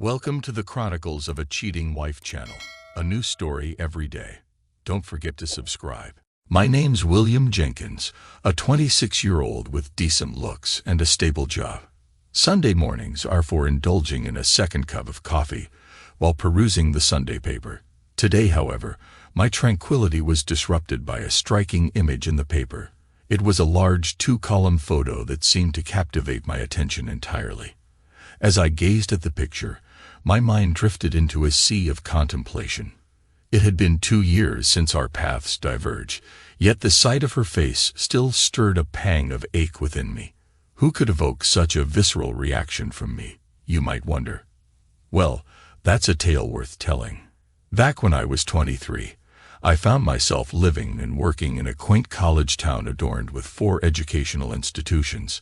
Welcome to the Chronicles of a Cheating Wife channel. A new story every day. Don't forget to subscribe. My name's William Jenkins, a 26-year-old with decent looks and a stable job. Sunday mornings are for indulging in a second cup of coffee while perusing the Sunday paper. Today, however, my tranquility was disrupted by a striking image in the paper. It was a large two-column photo that seemed to captivate my attention entirely. As I gazed at the picture, my mind drifted into a sea of contemplation. It had been 2 years since our paths diverged, yet the sight of her face still stirred a pang of ache within me. Who could evoke such a visceral reaction from me, you might wonder? Well, that's a tale worth telling. Back when I was 23, I found myself living and working in a quaint college town adorned with 4 educational institutions.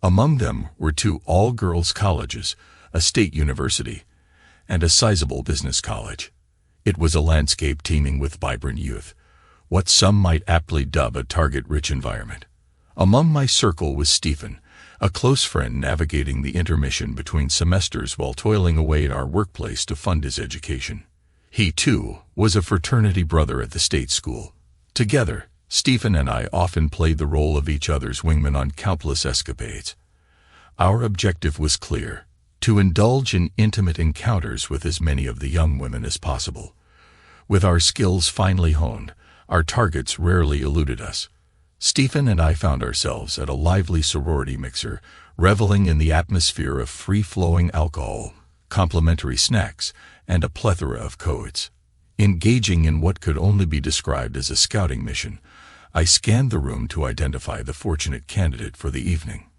Among them were 2 all-girls colleges, a state university, and a sizable business college. It was a landscape teeming with vibrant youth, what some might aptly dub a target-rich environment. Among my circle was Stephen, a close friend navigating the intermission between semesters while toiling away at our workplace to fund his education. He, too, was a fraternity brother at the state school. Together, Stephen and I often played the role of each other's wingmen on countless escapades. Our objective was clear: to indulge in intimate encounters with as many of the young women as possible. With our skills finely honed, our targets rarely eluded us. Stephen and I found ourselves at a lively sorority mixer, reveling in the atmosphere of free-flowing alcohol, complimentary snacks, and a plethora of codes. Engaging in what could only be described as a scouting mission, I scanned the room to identify the fortunate candidate for the evening.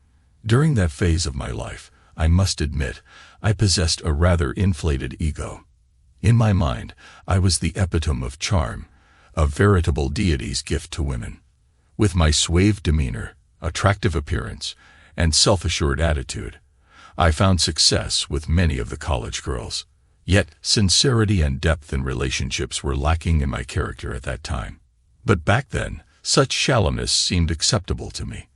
During that phase of my life, I must admit, I possessed a rather inflated ego. In my mind, I was the epitome of charm, a veritable deity's gift to women. With my suave demeanor, attractive appearance, and self-assured attitude, I found success with many of the college girls. Yet, sincerity and depth in relationships were lacking in my character at that time. But back then, such shallowness seemed acceptable to me.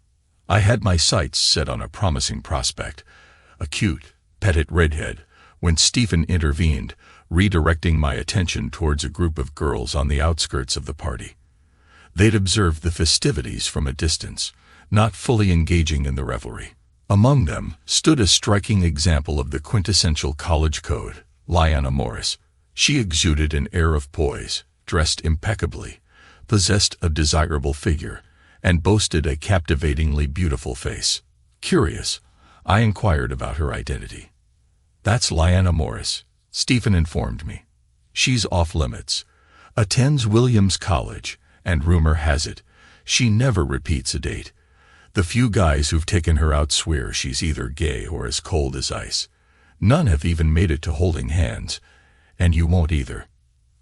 I had my sights set on a promising prospect, a cute, petite redhead, when Stephen intervened, redirecting my attention towards a group of girls on the outskirts of the party. They'd observed the festivities from a distance, not fully engaging in the revelry. Among them stood a striking example of the quintessential college code, Lyanna Morris. She exuded an air of poise, dressed impeccably, possessed a desirable figure, and boasted a captivatingly beautiful face. Curious, I inquired about her identity. "That's Lyanna Morris," Stephen informed me. "She's off limits, attends Williams College, and rumor has it, she never repeats a date. The few guys who've taken her out swear she's either gay or as cold as ice. None have even made it to holding hands, and you won't either."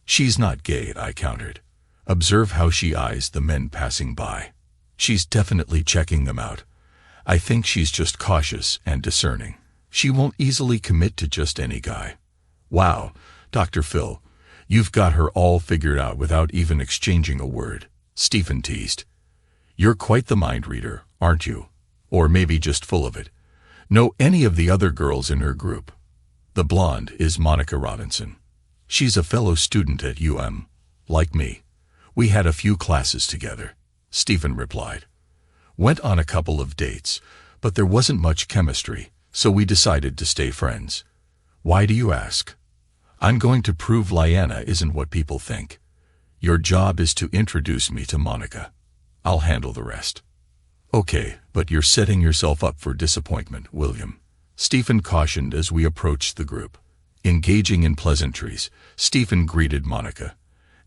"She's not gay," I countered. "Observe how she eyes the men passing by. She's definitely checking them out. I think she's just cautious and discerning. She won't easily commit to just any guy." "Wow, Dr. Phil, you've got her all figured out without even exchanging a word," Stephen teased. "You're quite the mind reader, aren't you? Or maybe just full of it. Know any of the other girls in her group?" "The blonde is Monica Robinson. She's a fellow student at UM, like me. We had a few classes together," Stephen replied. "Went on a couple of dates, but there wasn't much chemistry, so we decided to stay friends." "Why do you ask?" "I'm going to prove Lyanna isn't what people think. Your job is to introduce me to Monica. I'll handle the rest." "Okay, but you're setting yourself up for disappointment, William," Stephen cautioned as we approached the group. Engaging in pleasantries, Stephen greeted Monica,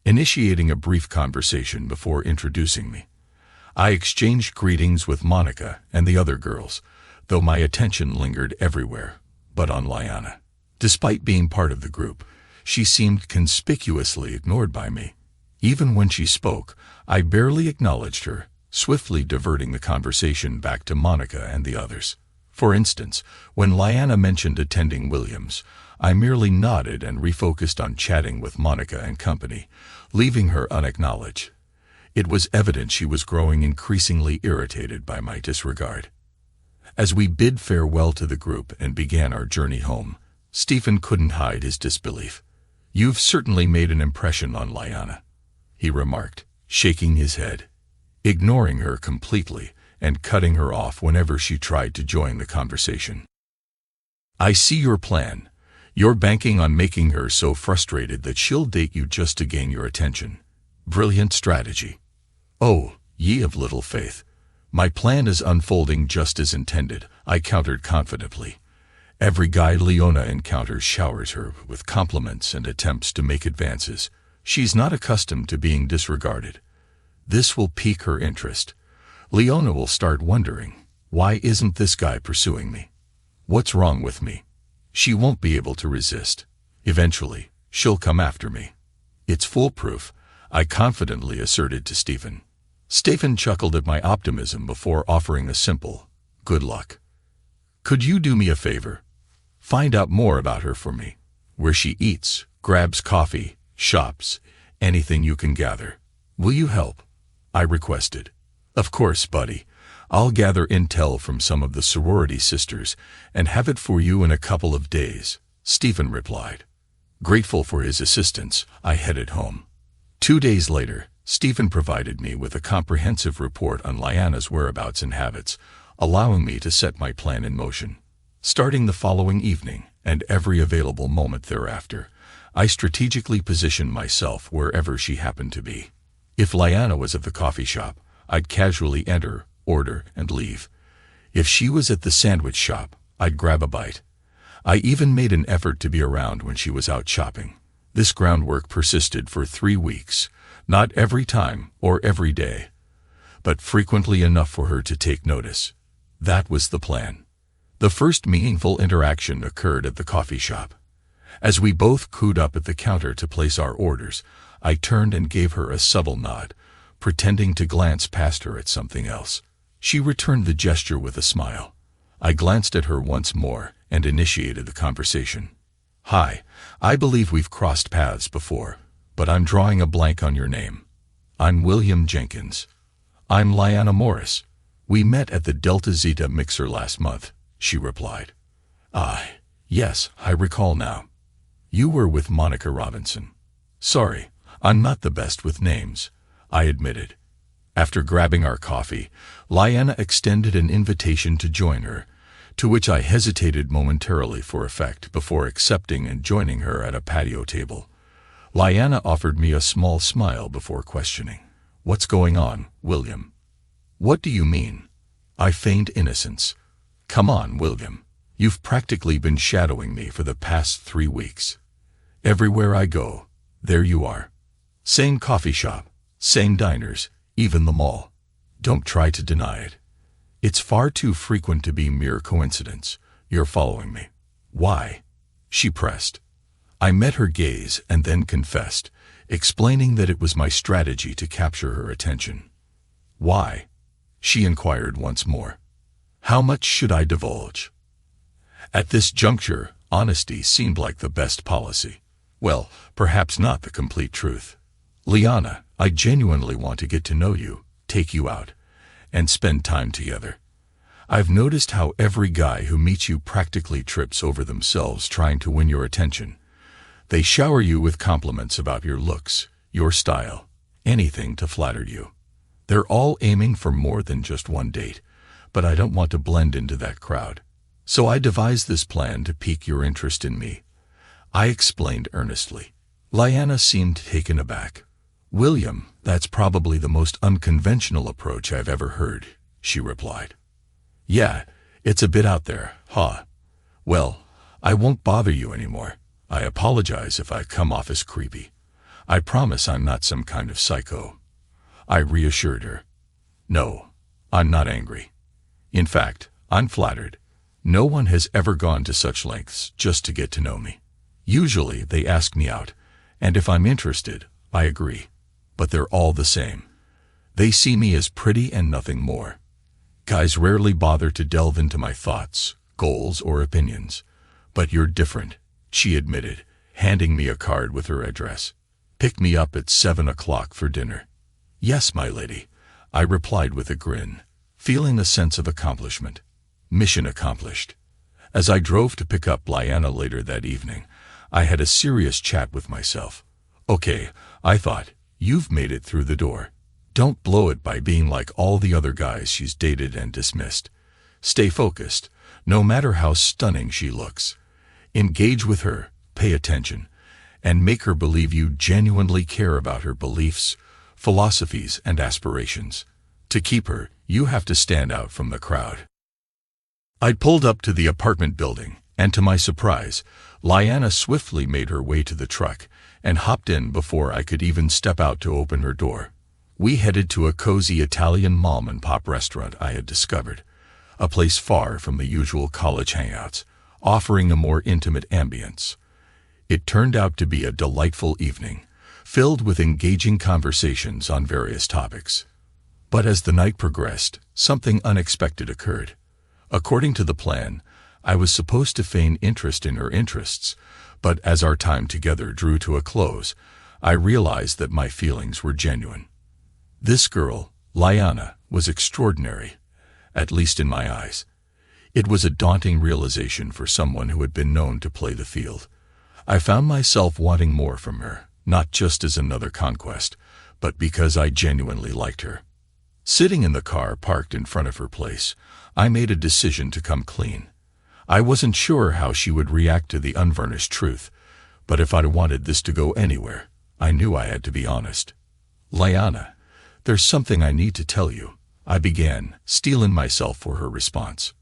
initiating a brief conversation before introducing me. I exchanged greetings with Monica and the other girls, though my attention lingered everywhere but on Lyanna. Despite being part of the group, she seemed conspicuously ignored by me. Even when she spoke, I barely acknowledged her, swiftly diverting the conversation back to Monica and the others. For instance, when Lyanna mentioned attending Williams, I merely nodded and refocused on chatting with Monica and company, leaving her unacknowledged. It was evident she was growing increasingly irritated by my disregard. As we bid farewell to the group and began our journey home, Stephen couldn't hide his disbelief. "You've certainly made an impression on Lyanna," he remarked, shaking his head, ignoring her completely and cutting her off whenever she tried to join the conversation. "I see your plan. You're banking on making her so frustrated that she'll date you just to gain your attention. Brilliant strategy." "Oh, ye of little faith. My plan is unfolding just as intended," I countered confidently. "Every guy Leona encounters showers her with compliments and attempts to make advances. She's not accustomed to being disregarded. This will pique her interest. Leona will start wondering, why isn't this guy pursuing me? What's wrong with me? She won't be able to resist. Eventually, she'll come after me. It's foolproof," I confidently asserted to Stephen. Stephen chuckled at my optimism before offering a simple, "Good luck. Could you do me a favor? Find out more about her for me. Where she eats, grabs coffee, shops, anything you can gather. Will you help?" I requested. "Of course, buddy. I'll gather intel from some of the sorority sisters and have it for you in a couple of days," Stephen replied. Grateful for his assistance, I headed home. 2 days later, Stephen provided me with a comprehensive report on Lyanna's whereabouts and habits, allowing me to set my plan in motion. Starting the following evening, and every available moment thereafter, I strategically positioned myself wherever she happened to be. If Lyanna was at the coffee shop, I'd casually enter, order, and leave. If she was at the sandwich shop, I'd grab a bite. I even made an effort to be around when she was out shopping. This groundwork persisted for 3 weeks, not every time or every day, but frequently enough for her to take notice. That was the plan. The first meaningful interaction occurred at the coffee shop. As we both queued up at the counter to place our orders, I turned and gave her a subtle nod, pretending to glance past her at something else. She returned the gesture with a smile. I glanced at her once more and initiated the conversation. "Hi, I believe we've crossed paths before, but I'm drawing a blank on your name." "I'm William Jenkins." "I'm Lyanna Morris. We met at the Delta Zeta mixer last month," she replied. "Ah, yes, I recall now. You were with Monica Robinson." "Sorry, I'm not the best with names," I admitted. After grabbing our coffee, Lyanna extended an invitation to join her, to which I hesitated momentarily for effect before accepting and joining her at a patio table. Lyanna offered me a small smile before questioning. "What's going on, William?" "What do you mean?" I feigned innocence. "Come on, William. You've practically been shadowing me for the past 3 weeks. Everywhere I go, there you are. Same coffee shop, same diners, even the mall. Don't try to deny it. It's far too frequent to be mere coincidence. You're following me." "Why?" she pressed. I met her gaze and then confessed, explaining that it was my strategy to capture her attention. "Why?" she inquired once more. "How much should I divulge?" At this juncture, honesty seemed like the best policy. Well, perhaps not the complete truth. "Lyanna, I genuinely want to get to know you, take you out, and spend time together. I've noticed how every guy who meets you practically trips over themselves trying to win your attention. They shower you with compliments about your looks, your style, anything to flatter you. They're all aiming for more than just one date, but I don't want to blend into that crowd. So I devised this plan to pique your interest in me," I explained earnestly. Lyanna seemed taken aback. "William, that's probably the most unconventional approach I've ever heard," she replied. "Yeah, it's a bit out there, huh? Well, I won't bother you anymore. I apologize if I come off as creepy. I promise I'm not some kind of psycho," I reassured her. "No, I'm not angry. In fact, I'm flattered. No one has ever gone to such lengths just to get to know me. Usually they ask me out, and if I'm interested, I agree. But they're all the same. They see me as pretty and nothing more. Guys rarely bother to delve into my thoughts, goals, or opinions. But you're different," she admitted, handing me a card with her address. "Pick me up at 7 o'clock for dinner." "Yes, my lady," I replied with a grin, feeling a sense of accomplishment. Mission accomplished. As I drove to pick up Lyanna later that evening, I had a serious chat with myself. Okay, I thought, you've made it through the door. Don't blow it by being like all the other guys she's dated and dismissed. Stay focused, no matter how stunning she looks. Engage with her, pay attention, and make her believe you genuinely care about her beliefs, philosophies, and aspirations. To keep her, you have to stand out from the crowd. I pulled up to the apartment building, and to my surprise, Lyanna swiftly made her way to the truck and hopped in before I could even step out to open her door. We headed to a cozy Italian mom-and-pop restaurant I had discovered, a place far from the usual college hangouts, offering a more intimate ambience. It turned out to be a delightful evening, filled with engaging conversations on various topics. But as the night progressed, something unexpected occurred. According to the plan, I was supposed to feign interest in her interests, but as our time together drew to a close, I realized that my feelings were genuine. This girl, Lyanna, was extraordinary, at least in my eyes. It was a daunting realization for someone who had been known to play the field. I found myself wanting more from her, not just as another conquest, but because I genuinely liked her. Sitting in the car parked in front of her place, I made a decision to come clean. I wasn't sure how she would react to the unvarnished truth, but if I wanted this to go anywhere, I knew I had to be honest. Lyanna, there's something I need to tell you, I began, steeling myself for her response.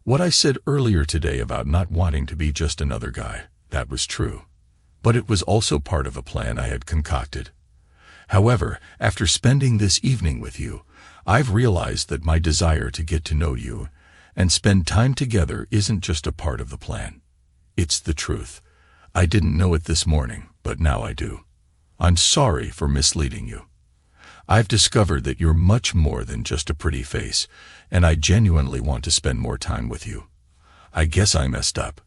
What I said earlier today about not wanting to be just another guy, that was true. But it was also part of a plan I had concocted. However, after spending this evening with you, I've realized that my desire to get to know you and spend time together isn't just a part of the plan. It's the truth. I didn't know it this morning, but now I do. I'm sorry for misleading you. I've discovered that you're much more than just a pretty face, and I genuinely want to spend more time with you. I guess I messed up.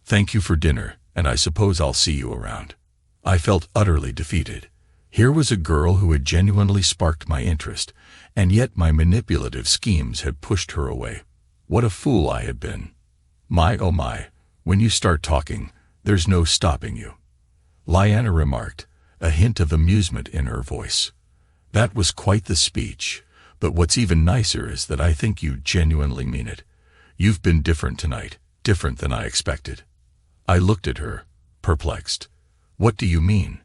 Thank you for dinner, and I suppose I'll see you around. I felt utterly defeated. Here was a girl who had genuinely sparked my interest, and yet my manipulative schemes had pushed her away. What a fool I had been. My oh my, when you start talking, there's no stopping you. Lyanna remarked, a hint of amusement in her voice. That was quite the speech, but what's even nicer is that I think you genuinely mean it. You've been different tonight, different than I expected. I looked at her, perplexed. What do you mean?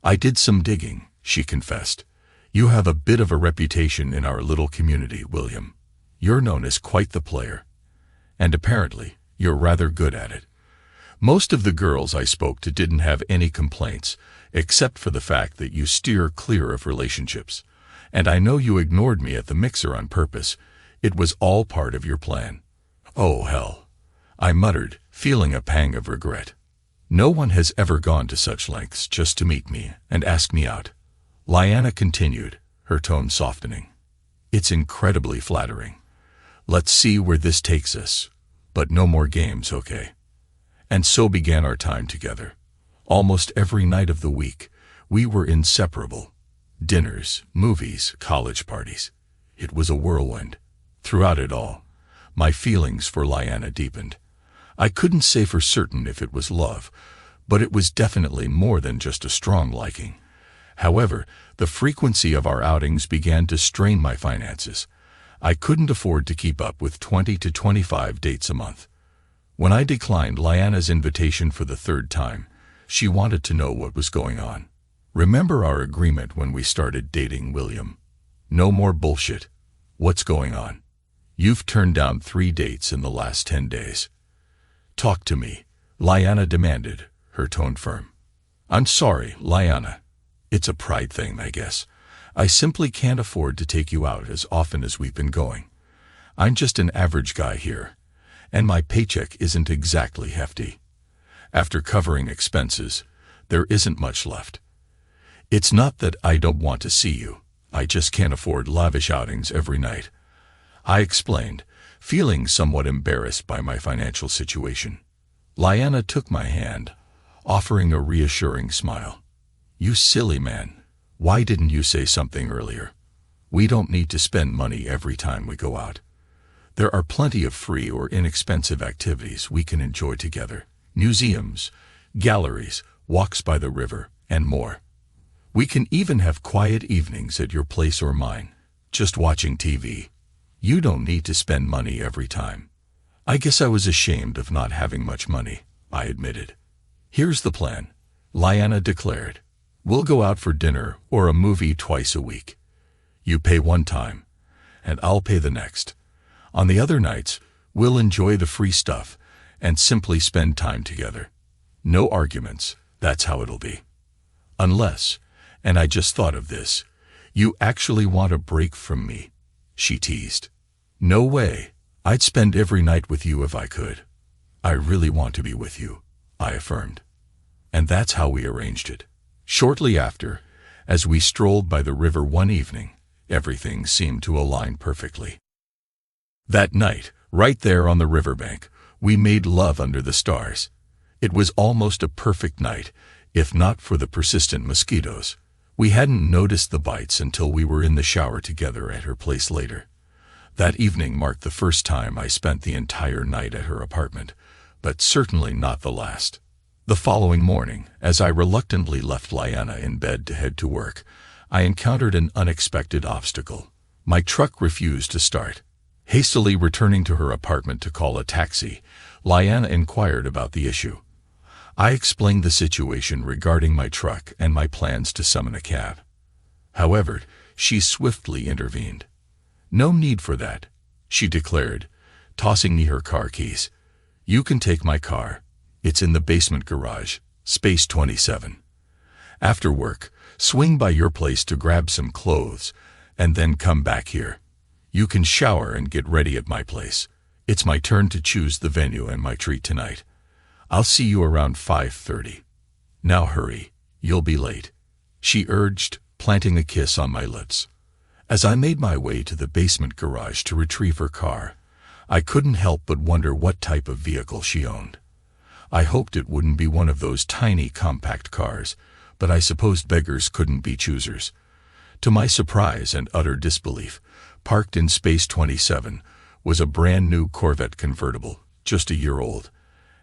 I did some digging, she confessed. You have a bit of a reputation in our little community, William. You're known as quite the player. And apparently, you're rather good at it. Most of the girls I spoke to didn't have any complaints, except for the fact that you steer clear of relationships. And I know you ignored me at the mixer on purpose. It was all part of your plan. Oh, hell, I muttered, feeling a pang of regret. No one has ever gone to such lengths just to meet me and ask me out. Lyanna continued, her tone softening. It's incredibly flattering. Let's see where this takes us. But no more games, okay? And so began our time together. Almost every night of the week, we were inseparable. Dinners, movies, college parties. It was a whirlwind. Throughout it all, my feelings for Lyanna deepened. I couldn't say for certain if it was love, but it was definitely more than just a strong liking. However, the frequency of our outings began to strain my finances. I couldn't afford to keep up with 20 to 25 dates a month. When I declined Lyanna's invitation for the third time, she wanted to know what was going on. Remember our agreement when we started dating, William? No more bullshit. What's going on? You've turned down 3 dates in the last 10 days. Talk to me, Lyanna demanded, her tone firm. I'm sorry, Lyanna. It's a pride thing, I guess. I simply can't afford to take you out as often as we've been going. I'm just an average guy here, and my paycheck isn't exactly hefty. After covering expenses, there isn't much left. It's not that I don't want to see you. I just can't afford lavish outings every night. I explained, feeling somewhat embarrassed by my financial situation. Lyanna took my hand, offering a reassuring smile. You silly man. Why didn't you say something earlier? We don't need to spend money every time we go out. There are plenty of free or inexpensive activities we can enjoy together. Museums, galleries, walks by the river, and more. We can even have quiet evenings at your place or mine, just watching TV. You don't need to spend money every time. I guess I was ashamed of not having much money, I admitted. Here's the plan, Lyanna declared. We'll go out for dinner or a movie twice a week. You pay one time, and I'll pay the next. On the other nights, we'll enjoy the free stuff and simply spend time together. No arguments, that's how it'll be. Unless, and I just thought of this, you actually want a break from me, she teased. No way, I'd spend every night with you if I could. I really want to be with you, I affirmed. And that's how we arranged it. Shortly after, as we strolled by the river one evening, everything seemed to align perfectly. That night, right there on the riverbank, we made love under the stars. It was almost a perfect night, if not for the persistent mosquitoes. We hadn't noticed the bites until we were in the shower together at her place later. That evening marked the first time I spent the entire night at her apartment, but certainly not the last. The following morning, as I reluctantly left Lyanna in bed to head to work, I encountered an unexpected obstacle. My truck refused to start. Hastily returning to her apartment to call a taxi, Lyanna inquired about the issue. I explained the situation regarding my truck and my plans to summon a cab. However, she swiftly intervened. No need for that, she declared, tossing me her car keys. You can take my car. It's in the basement garage, space 27. After work, swing by your place to grab some clothes, and then come back here. You can shower and get ready at my place. It's my turn to choose the venue and my treat tonight. I'll see you around 5:30. Now hurry, you'll be late, she urged, planting a kiss on my lips. As I made my way to the basement garage to retrieve her car, I couldn't help but wonder what type of vehicle she owned. I hoped it wouldn't be one of those tiny compact cars, but I supposed beggars couldn't be choosers. To my surprise and utter disbelief, parked in space 27 was a brand new Corvette convertible, just a year old.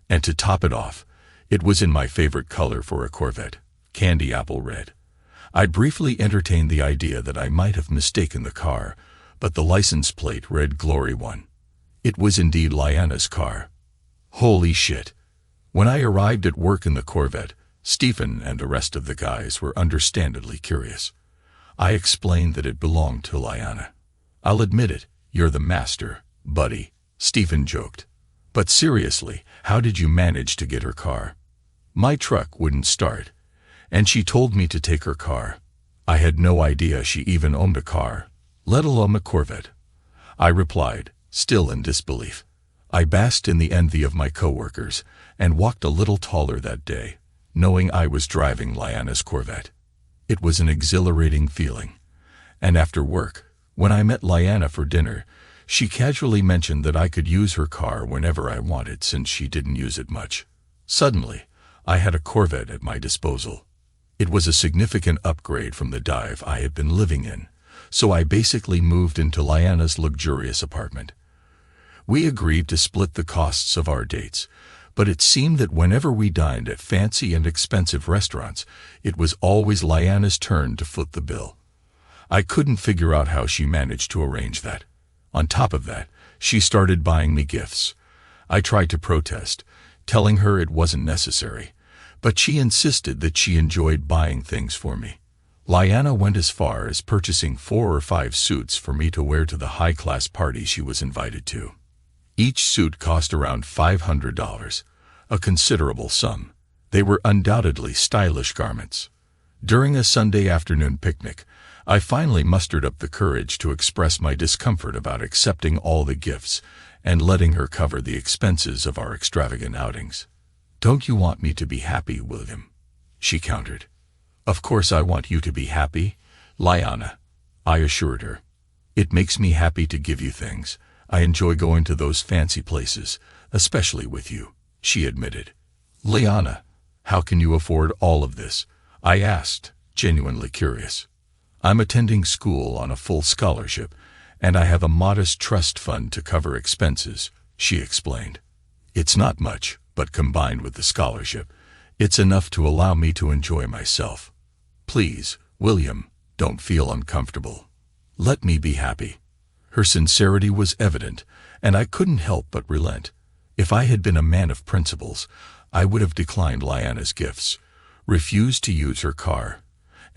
And to top it off, it was in my favorite color for a Corvette, candy apple red. I briefly entertained the idea that I might have mistaken the car, but the license plate read Glory 1. It was indeed Lyanna's car. Holy shit. When I arrived at work in the Corvette, Stephen and the rest of the guys were understandably curious. I explained that it belonged to Lyanna. I'll admit it, you're the master, buddy, Stephen joked. But seriously, how did you manage to get her car? My truck wouldn't start, and she told me to take her car. I had no idea she even owned a car, let alone a Corvette. I replied, still in disbelief. I basked in the envy of my coworkers and walked a little taller that day, knowing I was driving Lyanna's Corvette. It was an exhilarating feeling. And after work, when I met Lyanna for dinner, she casually mentioned that I could use her car whenever I wanted since she didn't use it much. Suddenly, I had a Corvette at my disposal. It was a significant upgrade from the dive I had been living in, so I basically moved into Lyanna's luxurious apartment. We agreed to split the costs of our dates, but it seemed that whenever we dined at fancy and expensive restaurants, it was always Lyanna's turn to foot the bill. I couldn't figure out how she managed to arrange that. On top of that, she started buying me gifts. I tried to protest, telling her it wasn't necessary, but she insisted that she enjoyed buying things for me. Lyanna went as far as purchasing 4 or 5 suits for me to wear to the high-class party she was invited to. Each suit cost around $500, a considerable sum. They were undoubtedly stylish garments. During a Sunday afternoon picnic, I finally mustered up the courage to express my discomfort about accepting all the gifts and letting her cover the expenses of our extravagant outings. "Don't you want me to be happy, William?" she countered. "Of course I want you to be happy, Lyanna," I assured her. "It makes me happy to give you things. I enjoy going to those fancy places, especially with you," she admitted. "Lyanna, how can you afford all of this?" I asked, genuinely curious. "I'm attending school on a full scholarship, and I have a modest trust fund to cover expenses, she explained. It's not much, but combined with the scholarship, it's enough to allow me to enjoy myself. Please, William, don't feel uncomfortable. Let me be happy. Her sincerity was evident, and I couldn't help but relent. If I had been a man of principles, I would have declined Lyanna's gifts, refused to use her car,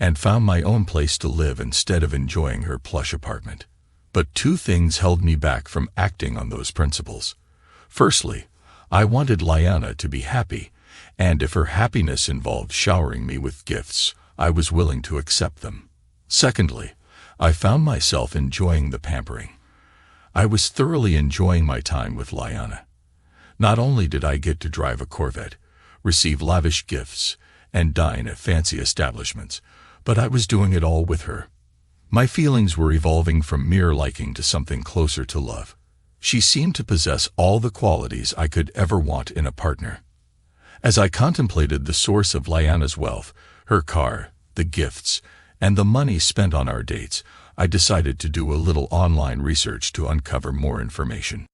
and found my own place to live instead of enjoying her plush apartment. But two things held me back from acting on those principles. Firstly, I wanted Lyanna to be happy, and if her happiness involved showering me with gifts, I was willing to accept them. Secondly, I found myself enjoying the pampering. I was thoroughly enjoying my time with Lyanna. Not only did I get to drive a Corvette, receive lavish gifts, and dine at fancy establishments, but I was doing it all with her. My feelings were evolving from mere liking to something closer to love. She seemed to possess all the qualities I could ever want in a partner. As I contemplated the source of Lyanna's wealth, her car, the gifts, and the money spent on our dates, I decided to do a little online research to uncover more information.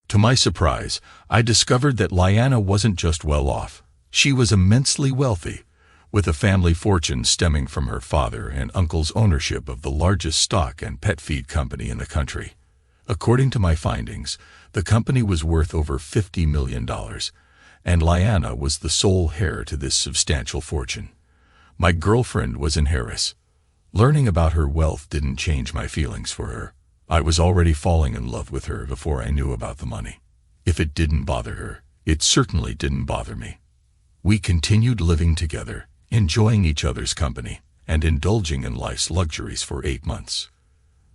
To my surprise, I discovered that Lyanna wasn't just well off. She was immensely wealthy, with a family fortune stemming from her father and uncle's ownership of the largest stock and pet feed company in the country. According to my findings, the company was worth over $50 million, and Lyanna was the sole heir to this substantial fortune. My girlfriend was in Harris. Learning about her wealth didn't change my feelings for her. I was already falling in love with her before I knew about the money. If it didn't bother her, it certainly didn't bother me. We continued living together, enjoying each other's company, and indulging in life's luxuries for 8 months.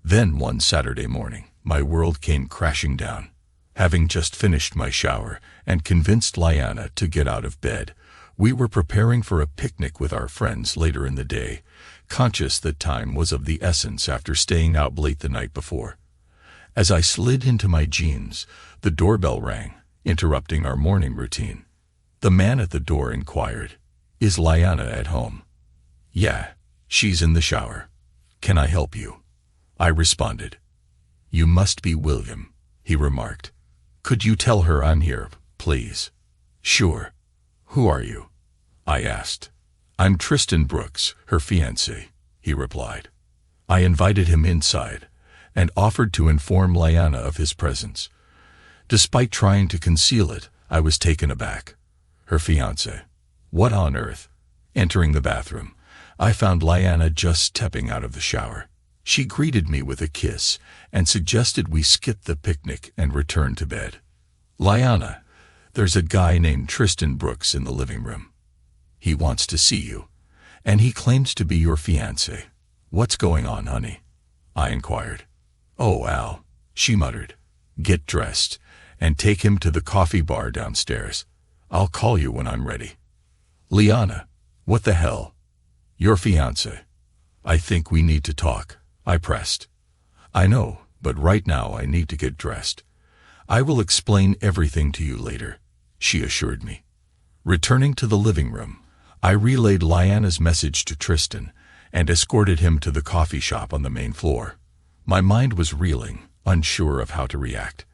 Then one Saturday morning, my world came crashing down. Having just finished my shower and convinced Lyanna to get out of bed, we were preparing for a picnic with our friends later in the day, conscious that time was of the essence after staying out late the night before. As I slid into my jeans, the doorbell rang, interrupting our morning routine. The man at the door inquired, "Is Lyanna at home?" "Yeah, she's in the shower. Can I help you?" I responded. "You must be William," he remarked. "Could you tell her I'm here, please?" "Sure. Who are you?" I asked. "I'm Tristan Brooks, her fiancé," he replied. I invited him inside and offered to inform Lyanna of his presence. Despite trying to conceal it, I was taken aback. Her fiancé? What on earth? Entering the bathroom, I found Lyanna just stepping out of the shower. She greeted me with a kiss and suggested we skip the picnic and return to bed. "Lyanna, there's a guy named Tristan Brooks in the living room. He wants to see you, and he claims to be your fiancé. What's going on, honey?" I inquired. "Oh, Al," she muttered. "Get dressed and take him to the coffee bar downstairs. I'll call you when I'm ready." "Lyanna, what the hell? Your fiancé. I think we need to talk," I pressed. "I know, but right now I need to get dressed. I will explain everything to you later," she assured me. Returning to the living room, I relayed Lyanna's message to Tristan and escorted him to the coffee shop on the main floor. My mind was reeling, unsure of how to react.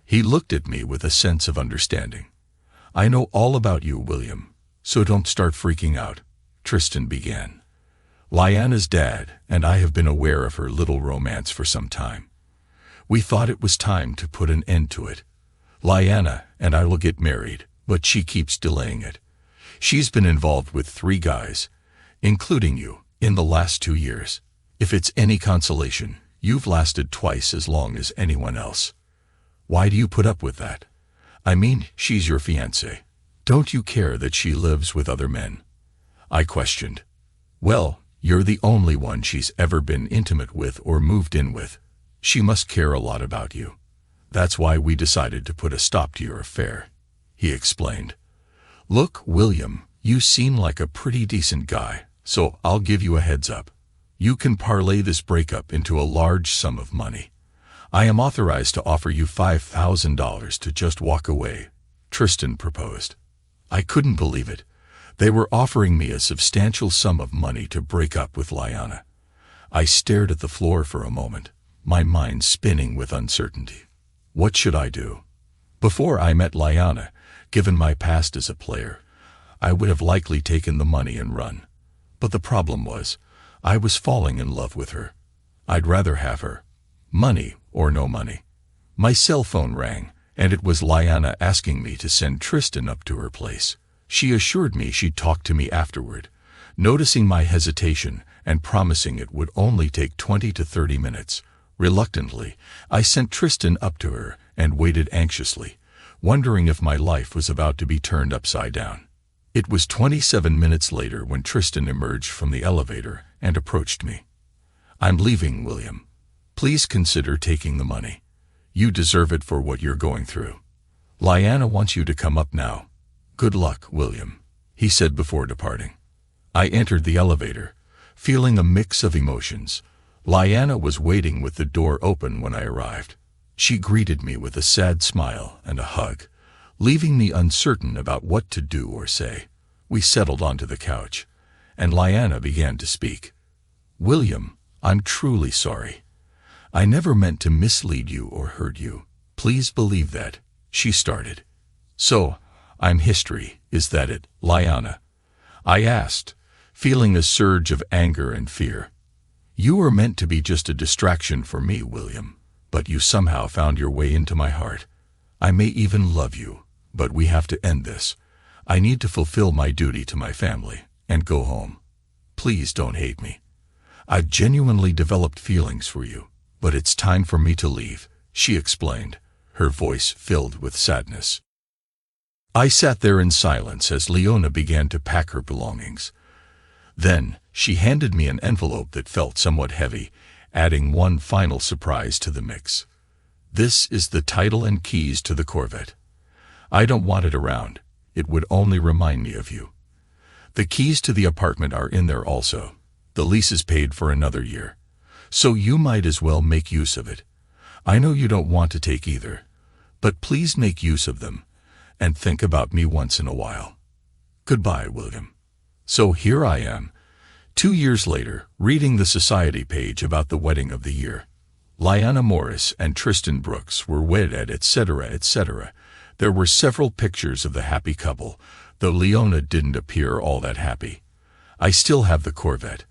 He looked at me with a sense of understanding. "I know all about you, William, so don't start freaking out," Tristan began. "Lyanna's dad and I have been aware of her little romance for some time. We thought it was time to put an end to it. Lyanna and I will get married, but she keeps delaying it. She's been involved with 3 guys, including you, in the last 2 years. If it's any consolation, you've lasted twice as long as anyone else. Why do you put up with that? I mean, she's your fiancé. Don't you care that she lives with other men?" I questioned. "Well, you're the only one she's ever been intimate with or moved in with. She must care a lot about you. That's why we decided to put a stop to your affair," he explained. "Look, William, you seem like a pretty decent guy, so I'll give you a heads up. You can parlay this breakup into a large sum of money. I am authorized to offer you $5,000 to just walk away," Tristan proposed. I couldn't believe it. They were offering me a substantial sum of money to break up with Lyanna. I stared at the floor for a moment, my mind spinning with uncertainty. What should I do? Before I met Liana, given my past as a player, I would have likely taken the money and run. But the problem was, I was falling in love with her. I'd rather have her. Money or no money. My cell phone rang, and it was Liana asking me to send Tristan up to her place. She assured me she'd talk to me afterward, noticing my hesitation and promising it would only take 20 to 30 minutes. Reluctantly, I sent Tristan up to her and waited anxiously, wondering if my life was about to be turned upside down. It was 27 minutes later when Tristan emerged from the elevator and approached me. "I'm leaving, William. Please consider taking the money. You deserve it for what you're going through. Liana wants you to come up now. Good luck, William," he said before departing. I entered the elevator, feeling a mix of emotions. Liana was waiting with the door open when I arrived. She greeted me with a sad smile and a hug, leaving me uncertain about what to do or say. We settled onto the couch, and Liana began to speak. "William, I'm truly sorry. I never meant to mislead you or hurt you. Please believe that," she started. "So, I'm history, is that it, Liana?" I asked, feeling a surge of anger and fear. "You were meant to be just a distraction for me, William, but you somehow found your way into my heart. I may even love you, but we have to end this. I need to fulfill my duty to my family and go home. Please don't hate me. I've genuinely developed feelings for you, but it's time for me to leave," she explained, her voice filled with sadness. I sat there in silence as Leona began to pack her belongings. Then, she handed me an envelope that felt somewhat heavy, adding one final surprise to the mix. "This is the title and keys to the Corvette. I don't want it around. It would only remind me of you. The keys to the apartment are in there also. The lease is paid for another year, so you might as well make use of it. I know you don't want to take either, but please make use of them, and think about me once in a while. Goodbye, William." So here I am, 2 years later, reading the society page about the wedding of the year. Liana Morris and Tristan Brooks were wedded, etc., etc. There were several pictures of the happy couple, though Leona didn't appear all that happy. I still have the Corvette,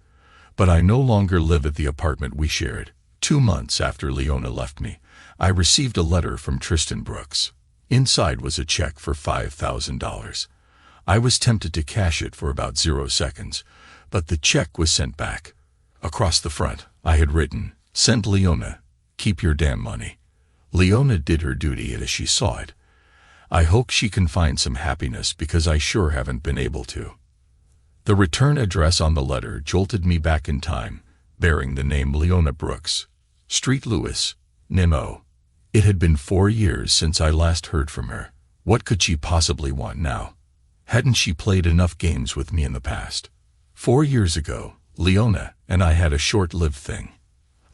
but I no longer live at the apartment we shared. 2 months after Leona left me, I received a letter from Tristan Brooks. Inside was a check for $5,000. I was tempted to cash it for about 0 seconds, but the check was sent back. Across the front, I had written, "Send Leona, keep your damn money." Leona did her duty as she saw it. I hope she can find some happiness because I sure haven't been able to. The return address on the letter jolted me back in time, bearing the name Leona Brooks, Street Lewis, Nemo. It had been 4 years since I last heard from her. What could she possibly want now? Hadn't she played enough games with me in the past? 4 years ago, Leona and I had a short-lived thing.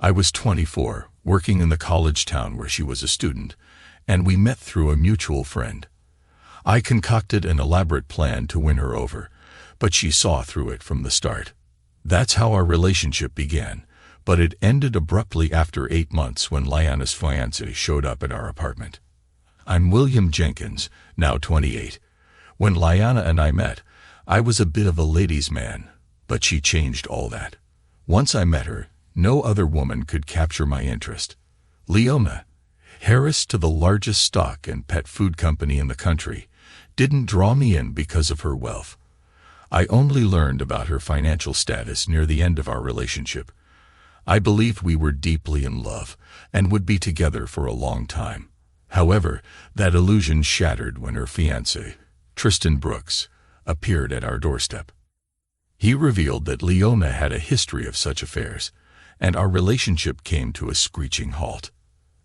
I was 24, working in the college town where she was a student, and we met through a mutual friend. I concocted an elaborate plan to win her over, but she saw through it from the start. That's how our relationship began, but it ended abruptly after 8 months when Liana's fiancé showed up at our apartment. I'm William Jenkins, now 28. When Liana and I met, I was a bit of a ladies' man, but she changed all that. Once I met her, no other woman could capture my interest. Leona, heiress to the largest stock and pet food company in the country, didn't draw me in because of her wealth. I only learned about her financial status near the end of our relationship. I believed we were deeply in love and would be together for a long time. However, that illusion shattered when her fiancé, Tristan Brooks, appeared at our doorstep. He revealed that Leona had a history of such affairs, and our relationship came to a screeching halt.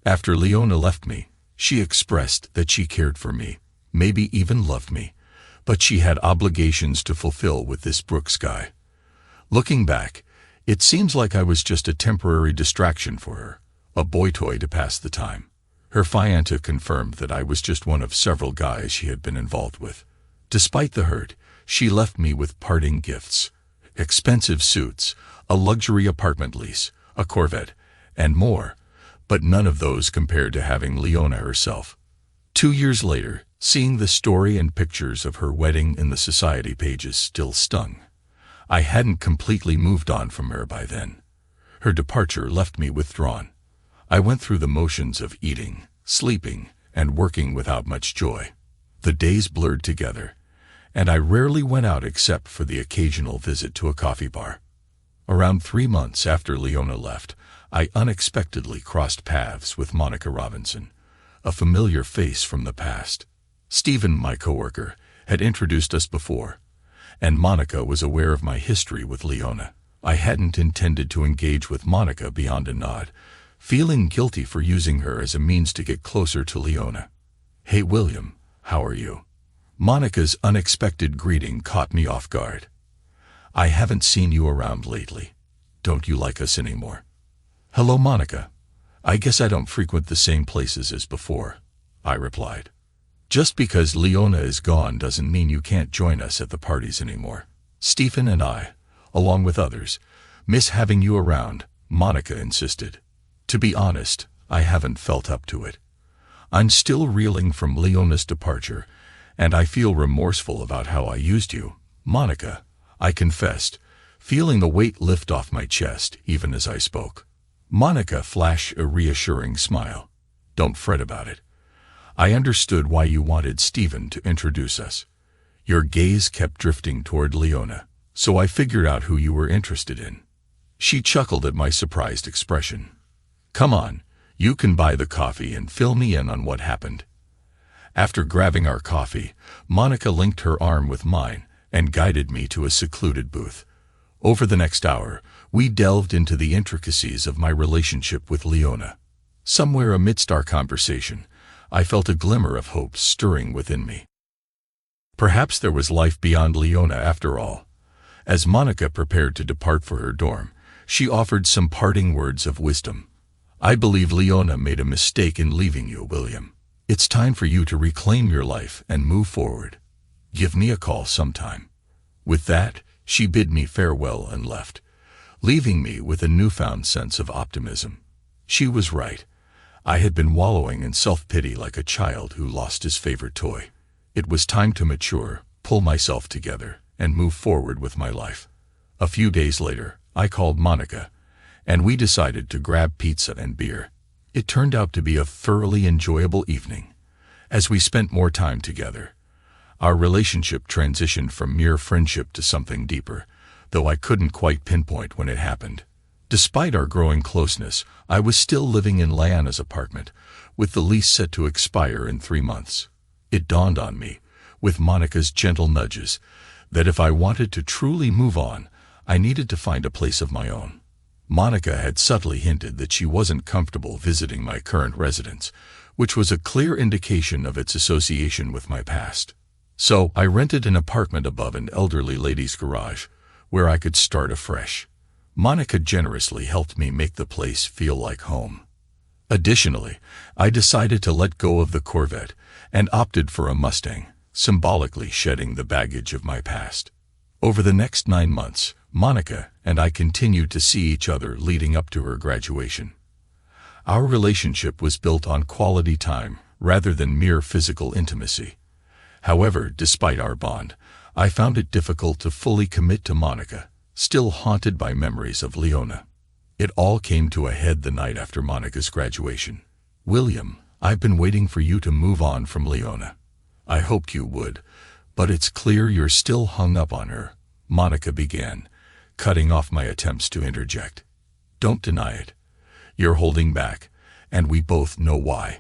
After Leona left me, she expressed that she cared for me, maybe even loved me, but she had obligations to fulfill with this Brooks guy. Looking back, it seems like I was just a temporary distraction for her, a boy toy to pass the time. Her fiancé confirmed that I was just one of several guys she had been involved with. Despite the hurt, she left me with parting gifts, expensive suits, a luxury apartment lease, a Corvette, and more, but none of those compared to having Leona herself. 2 years later, seeing the story and pictures of her wedding in the society pages still stung. I hadn't completely moved on from her by then. Her departure left me withdrawn. I went through the motions of eating, sleeping, and working without much joy. The days blurred together, and I rarely went out except for the occasional visit to a coffee bar. Around 3 months after Leona left, I unexpectedly crossed paths with Monica Robinson, a familiar face from the past. Stephen, my coworker, had introduced us before, and Monica was aware of my history with Leona. I hadn't intended to engage with Monica beyond a nod, feeling guilty for using her as a means to get closer to Leona. "Hey William, how are you?" Monica's unexpected greeting caught me off guard. "I haven't seen you around lately. Don't you like us anymore?" "Hello Monica. I guess I don't frequent the same places as before," I replied. "Just because Leona is gone doesn't mean you can't join us at the parties anymore. Stephen and I, along with others, miss having you around," Monica insisted. "To be honest, I haven't felt up to it. I'm still reeling from Leona's departure, and I feel remorseful about how I used you, Monica," I confessed, feeling the weight lift off my chest even as I spoke. Monica flashed a reassuring smile. "Don't fret about it. I understood why you wanted Stephen to introduce us. Your gaze kept drifting toward Leona, so I figured out who you were interested in." She chuckled at my surprised expression. "Come on, you can buy the coffee and fill me in on what happened." After grabbing our coffee, Monica linked her arm with mine and guided me to a secluded booth. Over the next hour, we delved into the intricacies of my relationship with Leona. Somewhere amidst our conversation, I felt a glimmer of hope stirring within me. Perhaps there was life beyond Leona after all. As Monica prepared to depart for her dorm, she offered some parting words of wisdom. "I believe Leona made a mistake in leaving you, William. It's time for you to reclaim your life and move forward. Give me a call sometime." With that, she bid me farewell and left, leaving me with a newfound sense of optimism. She was right. I had been wallowing in self-pity like a child who lost his favorite toy. It was time to mature, pull myself together, and move forward with my life. A few days later, I called Monica, and we decided to grab pizza and beer. It turned out to be a thoroughly enjoyable evening. As we spent more time together, our relationship transitioned from mere friendship to something deeper, though I couldn't quite pinpoint when it happened. Despite our growing closeness, I was still living in Leana's apartment, with the lease set to expire in 3 months. It dawned on me, with Monica's gentle nudges, that if I wanted to truly move on, I needed to find a place of my own. Monica had subtly hinted that she wasn't comfortable visiting my current residence, which was a clear indication of its association with my past. So I rented an apartment above an elderly lady's garage, where I could start afresh. Monica generously helped me make the place feel like home. Additionally, I decided to let go of the Corvette and opted for a Mustang, symbolically shedding the baggage of my past. Over the next 9 months, Monica and I continued to see each other leading up to her graduation. Our relationship was built on quality time rather than mere physical intimacy. However, despite our bond, I found it difficult to fully commit to Monica, still haunted by memories of Leona. It all came to a head the night after Monica's graduation. "William, I've been waiting for you to move on from Leona. I hoped you would, but it's clear you're still hung up on her," Monica began, cutting off my attempts to interject. "Don't deny it. You're holding back, and we both know why."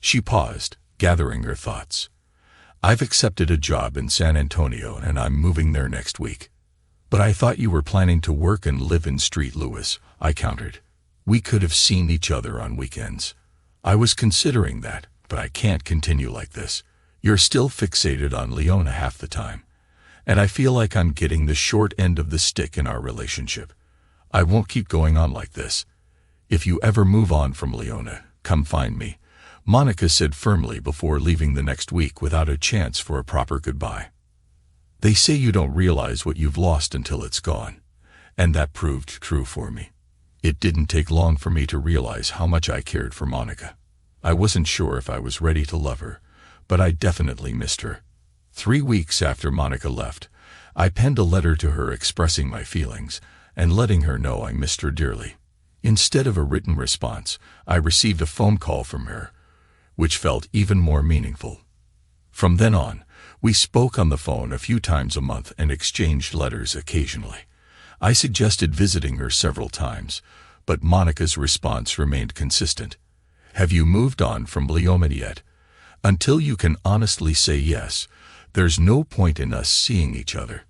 She paused, gathering her thoughts. "I've accepted a job in San Antonio and I'm moving there next week." "But I thought you were planning to work and live in St. Louis," I countered. "We could have seen each other on weekends." "I was considering that, but I can't continue like this. You're still fixated on Leona half the time, and I feel like I'm getting the short end of the stick in our relationship. I won't keep going on like this. If you ever move on from Leona, come find me," Monica said firmly before leaving the next week without a chance for a proper goodbye. They say you don't realize what you've lost until it's gone, and that proved true for me. It didn't take long for me to realize how much I cared for Monica. I wasn't sure if I was ready to love her, but I definitely missed her. 3 weeks after Monica left, I penned a letter to her expressing my feelings and letting her know I missed her dearly. Instead of a written response, I received a phone call from her, which felt even more meaningful. From then on, we spoke on the phone a few times a month and exchanged letters occasionally. I suggested visiting her several times, but Monica's response remained consistent. Have you moved on from Leomit yet? Until you can honestly say yes, there's no point in us seeing each other.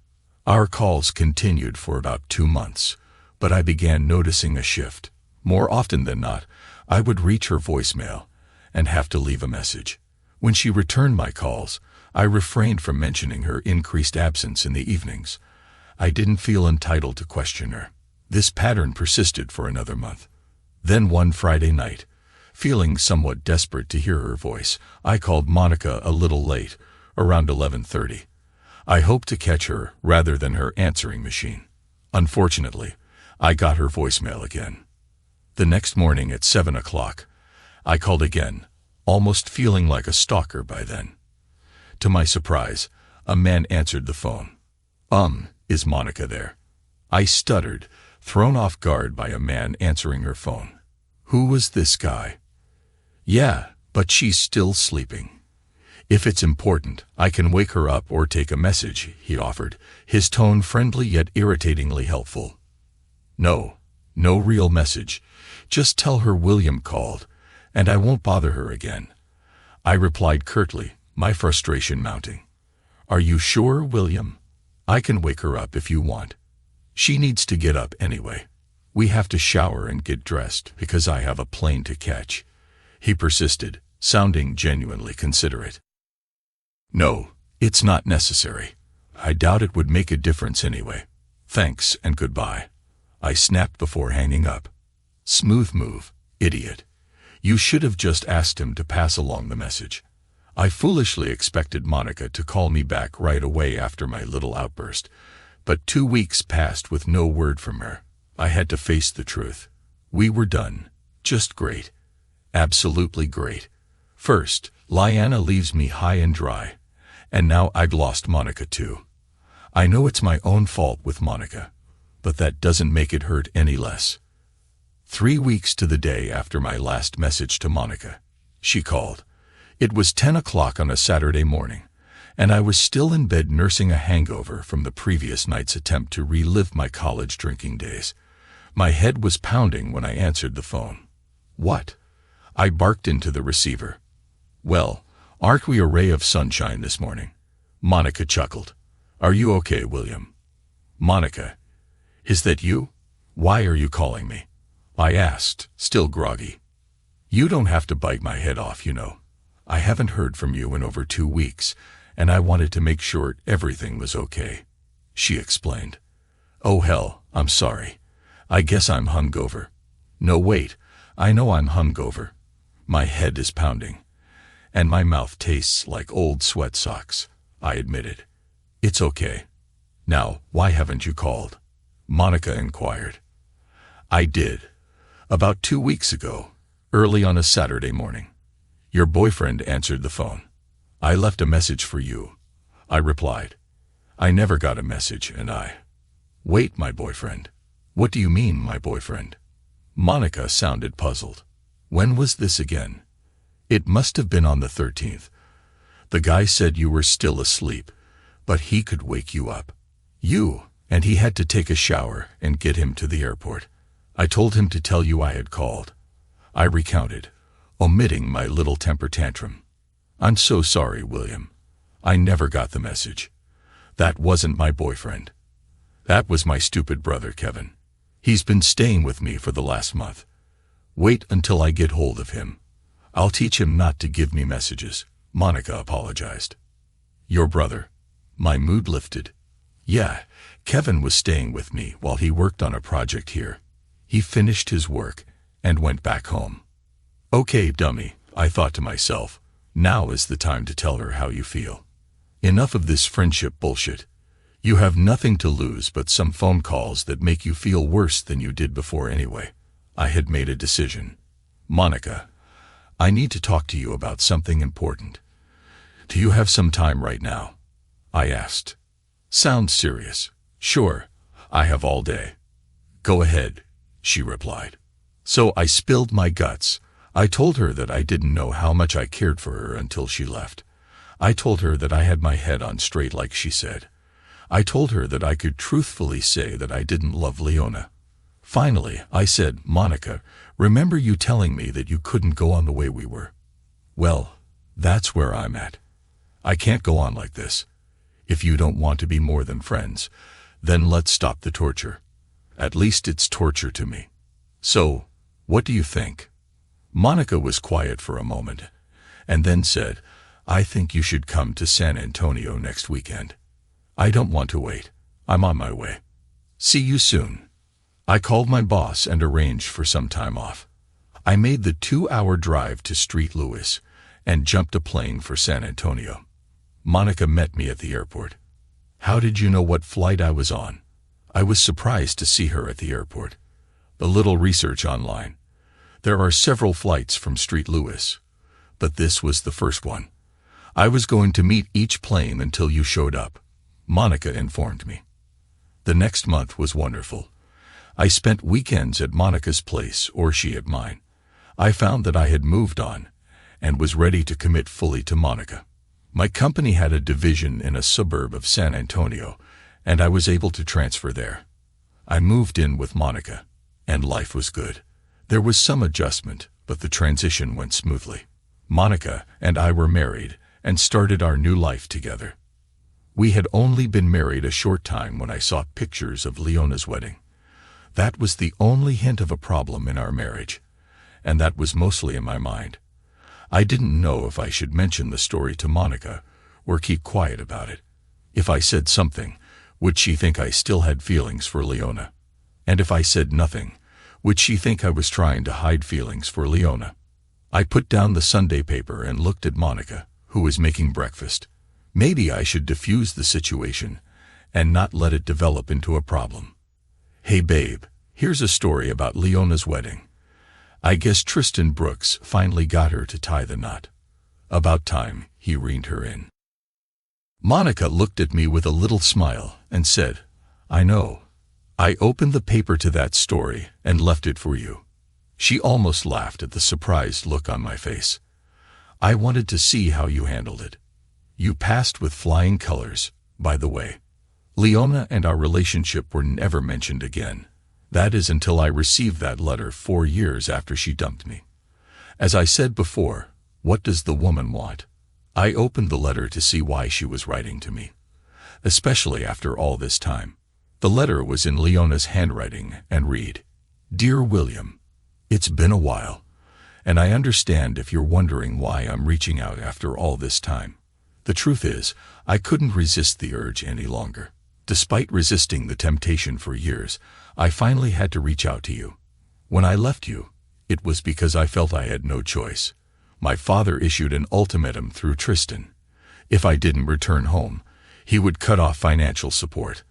Our calls continued for about 2 months, but I began noticing a shift. More often than not, I would reach her voicemail and have to leave a message. When she returned my calls, I refrained from mentioning her increased absence in the evenings. I didn't feel entitled to question her. This pattern persisted for another month. Then one Friday night, feeling somewhat desperate to hear her voice, I called Monica a little late, around 11:30. I hoped to catch her rather than her answering machine. Unfortunately, I got her voicemail again. The next morning at 7 o'clock, I called again, almost feeling like a stalker by then. To my surprise, a man answered the phone. Is Monica there? I stuttered, thrown off guard by a man answering her phone. Who was this guy? Yeah, but she's still sleeping. If it's important, I can wake her up or take a message, he offered, his tone friendly yet irritatingly helpful. No real message. Just tell her William called, and I won't bother her again. I replied curtly, my frustration mounting. Are you sure, William? I can wake her up if you want. She needs to get up anyway. We have to shower and get dressed because I have a plane to catch. He persisted, sounding genuinely considerate. No, it's not necessary. I doubt it would make a difference anyway. Thanks and goodbye. I snapped before hanging up. Smooth move, idiot. You should have just asked him to pass along the message. I foolishly expected Monica to call me back right away after my little outburst, but 2 weeks passed with no word from her. I had to face the truth. We were done. Just great. Absolutely great. First, Lyanna leaves me high and dry, and now I've lost Monica too. I know it's my own fault with Monica, but that doesn't make it hurt any less. 3 weeks to the day after my last message to Monica, she called. It was 10 o'clock on a Saturday morning, and I was still in bed nursing a hangover from the previous night's attempt to relive my college drinking days. My head was pounding when I answered the phone. What? I barked into the receiver. Well, aren't we a ray of sunshine this morning? Monica chuckled. Are you okay, William? Monica, is that you? Why are you calling me? I asked, still groggy. You don't have to bite my head off, you know. I haven't heard from you in over 2 weeks, and I wanted to make sure everything was okay, she explained. Oh hell, I'm sorry. I guess I'm hungover. No, wait, I know I'm hungover. My head is pounding, and my mouth tastes like old sweat socks, I admitted. It's okay. Now, why haven't you called? Monica inquired. I did. About 2 weeks ago, early on a Saturday morning. Your boyfriend answered the phone. I left a message for you, I replied. I never got a message, and Wait, my boyfriend? What do you mean, my boyfriend? Monica sounded puzzled. When was this again? It must have been on the 13th. The guy said you were still asleep, but he could wake you up. And he had to take a shower and get him to the airport. I told him to tell you I had called. I recounted, omitting my little temper tantrum. I'm so sorry, William. I never got the message. That wasn't my boyfriend. That was my stupid brother, Kevin. He's been staying with me for the last month. Wait until I get hold of him. I'll teach him not to give me messages, Monica apologized. Your brother? My mood lifted. Yeah, Kevin was staying with me while he worked on a project here. He finished his work and went back home. Okay, dummy, I thought to myself. Now is the time to tell her how you feel. Enough of this friendship bullshit. You have nothing to lose but some phone calls that make you feel worse than you did before anyway. I had made a decision. Monica, I need to talk to you about something important. Do you have some time right now? I asked. Sounds serious. Sure, I have all day. Go ahead, she replied. So I spilled my guts. I told her that I didn't know how much I cared for her until she left. I told her that I had my head on straight like she said. I told her that I could truthfully say that I didn't love Leona. Finally, I said, Monica, remember you telling me that you couldn't go on the way we were? Well, that's where I'm at. I can't go on like this. If you don't want to be more than friends, then let's stop the torture. At least it's torture to me. So, what do you think? Monica was quiet for a moment, and then said, I think you should come to San Antonio next weekend. I don't want to wait. I'm on my way. See you soon. I called my boss and arranged for some time off. I made the 2-hour drive to St. Louis and jumped a plane for San Antonio. Monica met me at the airport. How did you know what flight I was on? I was surprised to see her at the airport. A little research online. There are several flights from St. Louis, but this was the first one. I was going to meet each plane until you showed up, Monica informed me. The next month was wonderful. I spent weekends at Monica's place or she at mine. I found that I had moved on and was ready to commit fully to Monica. My company had a division in a suburb of San Antonio, and I was able to transfer there. I moved in with Monica, and life was good. There was some adjustment, but the transition went smoothly. Monica and I were married and started our new life together. We had only been married a short time when I saw pictures of Leona's wedding. That was the only hint of a problem in our marriage, and that was mostly in my mind. I didn't know if I should mention the story to Monica or keep quiet about it. If I said something, would she think I still had feelings for Leona? And if I said nothing, would she think I was trying to hide feelings for Leona? I put down the Sunday paper and looked at Monica, who was making breakfast. Maybe I should diffuse the situation and not let it develop into a problem. Hey babe, here's a story about Leona's wedding. I guess Tristan Brooks finally got her to tie the knot. About time he reined her in. Monica looked at me with a little smile and said, I know. I opened the paper to that story and left it for you. She almost laughed at the surprised look on my face. I wanted to see how you handled it. You passed with flying colors, by the way. Leona and our relationship were never mentioned again. That is until I received that letter 4 years after she dumped me. As I said before, what does the woman want? I opened the letter to see why she was writing to me, especially after all this time. The letter was in Leona's handwriting and read, Dear William, it's been a while, and I understand if you're wondering why I'm reaching out after all this time. The truth is, I couldn't resist the urge any longer. Despite resisting the temptation for years, I finally had to reach out to you. When I left you, it was because I felt I had no choice. My father issued an ultimatum through Tristan. If I didn't return home, he would cut off financial support.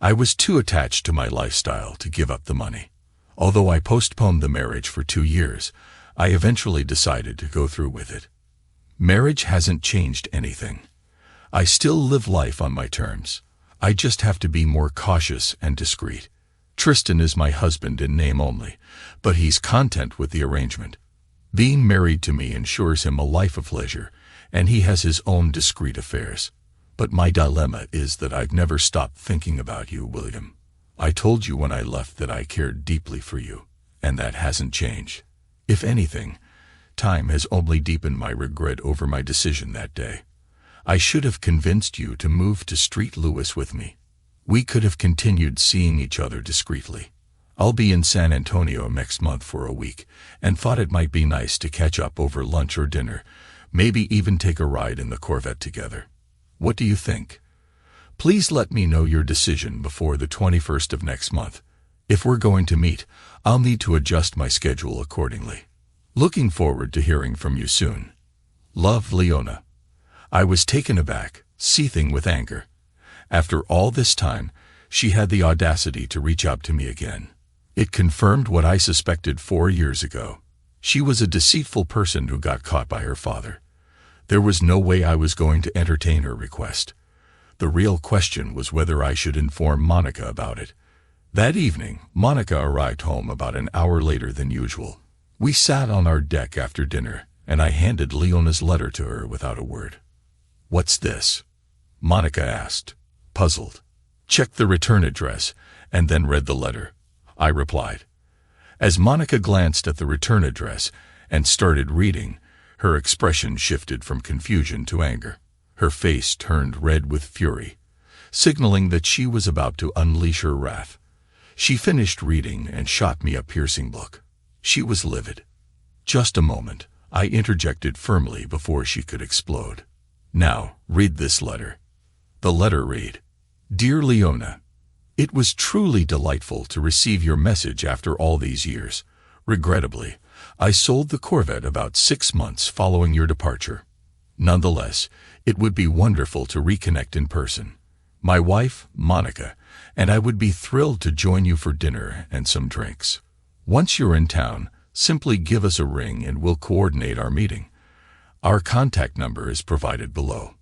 I was too attached to my lifestyle to give up the money. Although I postponed the marriage for 2 years, I eventually decided to go through with it. Marriage hasn't changed anything. I still live life on my terms. I just have to be more cautious and discreet. Tristan is my husband in name only, but he's content with the arrangement. Being married to me ensures him a life of leisure, and he has his own discreet affairs. But my dilemma is that I've never stopped thinking about you, William. I told you when I left that I cared deeply for you, and that hasn't changed. If anything, time has only deepened my regret over my decision that day. I should have convinced you to move to St. Louis with me. We could have continued seeing each other discreetly. I'll be in San Antonio next month for a week, and thought it might be nice to catch up over lunch or dinner, maybe even take a ride in the Corvette together. What do you think? Please let me know your decision before the 21st of next month. If we're going to meet, I'll need to adjust my schedule accordingly. Looking forward to hearing from you soon. Love, Leona. I was taken aback, seething with anger. After all this time, she had the audacity to reach out to me again. It confirmed what I suspected 4 years ago. She was a deceitful person who got caught by her father. There was no way I was going to entertain her request. The real question was whether I should inform Monica about it. That evening, Monica arrived home about an hour later than usual. We sat on our deck after dinner, and I handed Leona's letter to her without a word. "What's this?" Monica asked, puzzled. "Checked the return address, and then read the letter," I replied. As Monica glanced at the return address and started reading, her expression shifted from confusion to anger. Her face turned red with fury, signaling that she was about to unleash her wrath. She finished reading and shot me a piercing look. She was livid. "Just a moment," I interjected firmly before she could explode. "Now, read this letter." The letter read, "Dear Leona, it was truly delightful to receive your message after all these years. Regrettably, I sold the Corvette about 6 months following your departure. Nonetheless, it would be wonderful to reconnect in person. My wife, Monica, and I would be thrilled to join you for dinner and some drinks. Once you're in town, simply give us a ring and we'll coordinate our meeting. Our contact number is provided below.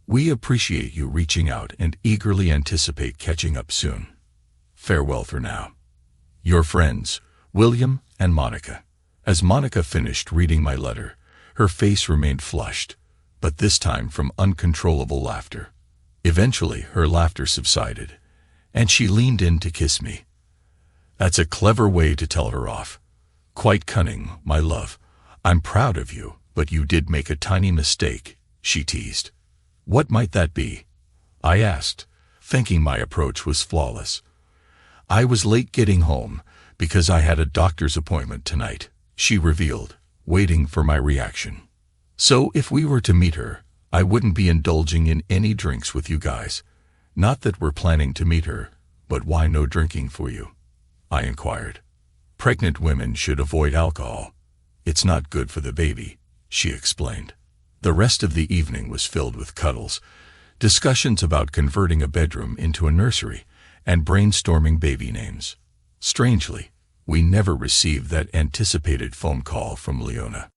We appreciate you reaching out and eagerly anticipate catching up soon. Farewell for now. Your friends, William and Monica." As Monica finished reading my letter, her face remained flushed, but this time from uncontrollable laughter. Eventually, her laughter subsided, and she leaned in to kiss me. "That's a clever way to tell her off. Quite cunning, my love. I'm proud of you, but you did make a tiny mistake," she teased. "What might that be?" I asked, thinking my approach was flawless. "I was late getting home because I had a doctor's appointment tonight," she revealed, waiting for my reaction. "So if we were to meet her, I wouldn't be indulging in any drinks with you guys. Not that we're planning to meet her, but why no drinking for you?" I inquired. "Pregnant women should avoid alcohol. It's not good for the baby," she explained. The rest of the evening was filled with cuddles, discussions about converting a bedroom into a nursery, and brainstorming baby names. Strangely, we never received that anticipated phone call from Leona.